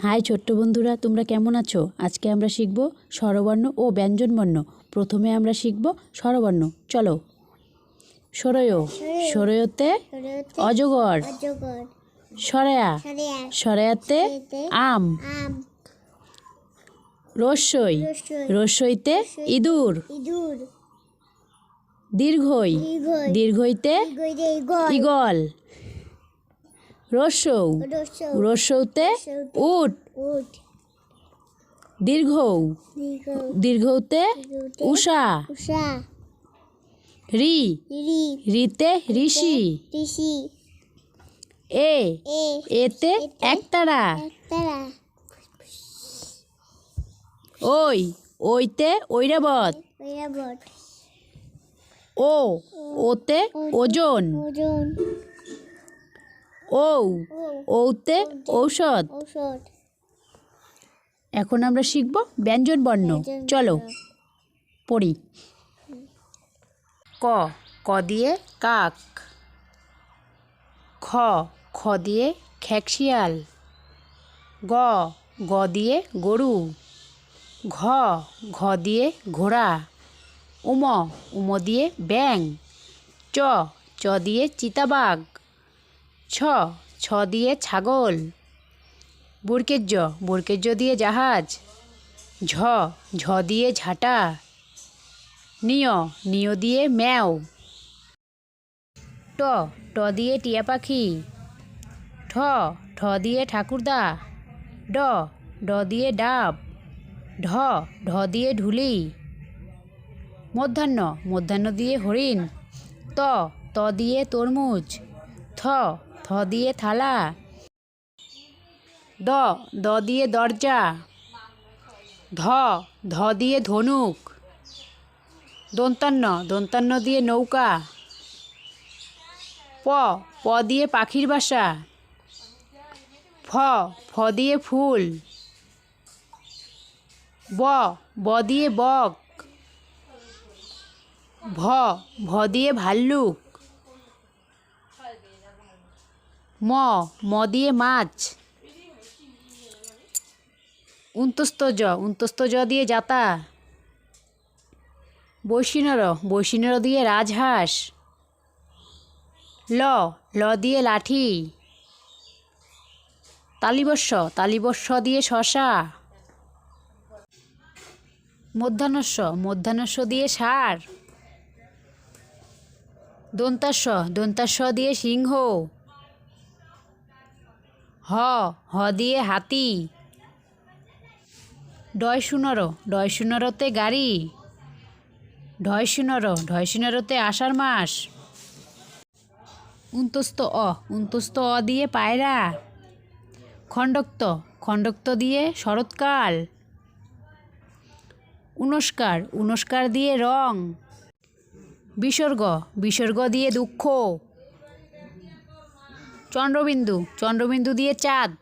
High ছোট্ট বন্ধুরা, তোমরা কেমন আছো? আজকে আমরা শিখব স্বরবর্ণ ও ব্যঞ্জনবর্ণ। প্রথমে আমরা শিখব স্বরবর্ণ। চলো। সরয়, সরয়তে অজগর। সরেয়া, সরেয়াতে আম। রস্যই, রস্যইতে ইঁদুর। দীর্ঘই, দীর্ঘইতে ঈগল। রস্যৌ, রস্যৌতে উট। দীর্ঘৌ, দীর্ঘৌতে উষা। রি, রিতে ঋষি। এ, এতে একতারা। ওই, ওইতে ঐরাবত। ও, ওতে ওজন। ঔ, ঔতে ঔষধ। এখন আমরা শিখব ব্যঞ্জনবর্ণ। চলো পড়ি। ক, ক দিয়ে কাক। খ, খ দিয়ে খেকশিয়াল। গ, গ দিয়ে গরু। ঘ, ঘ দিয়ে ঘোড়া। উম, উম দিয়ে ব্যাঙ। চ, চ দিয়ে চিতাবাঘ। ছ, ছ দিয়ে ছাগল। বর্গের জ, বর্গের জ দিয়ে জাহাজ। ঝ, ঝ দিয়ে ঝাঁটা। নিয়, নিয় দিয়ে ম্যাও। ট, ট দিয়ে টিয়া পাখি। ঠ, ঠ দিয়ে ঠাকুরদা। ড, ড দিয়ে ডাব। ঢ, ঢ দিয়ে ঢুলি। মধ্যাহ্ন, মধ্যাহ্ন দিয়ে হরিণ। ত, ত দিয়ে তরমুজ। থ, থ দিয়ে থালা। দ, দ দিয়ে দরজা। ধ, ধ দিয়ে ধনুক। দন্তান্ন, দন্তান্ন দিয়ে নৌকা। প, প দিয়ে পাখির বাসা। ফ, ফ দিয়ে ফুল। ব, ব দিয়ে বক। ভ, ভ দিয়ে ভাল্লুক। ম, ম দিয়ে মাছ। উন্তস্ত জ, উন্তস্ত জ দিয়ে জাতা। বৈষ্ণর, বৈষ্ণর দিয়ে রাজহাঁস। ল, ল দিয়ে লাঠি। তালিবস্য, তালিবস্য দিয়ে শশা। মধ্যাহ্নস্য, মধ্যাহ্নস্য দিয়ে ষাঁড়। দন্তাস্য, দন্তাস্য দিয়ে সিংহ। হ, হ দিয়ে হাতি। ডয় শূন্যর, ডয় শূন্যরতে গাড়ি। ঢয় শূন্যর, ঢয় শূন্যরতে আষাঢ় মাস। উন্তস্ত অ, উন্তস্ত অ দিয়ে পায়রা। খণ্ডক্ত, খণ্ডক্ত দিয়ে শরৎকাল। উনস্কার, উনস্কার দিয়ে রং। বিসর্গ, বিসর্গ দিয়ে দুঃখ। চন্দ্রবিন্দু, চন্দ্রবিন্দু দিয়ে চাঁদ।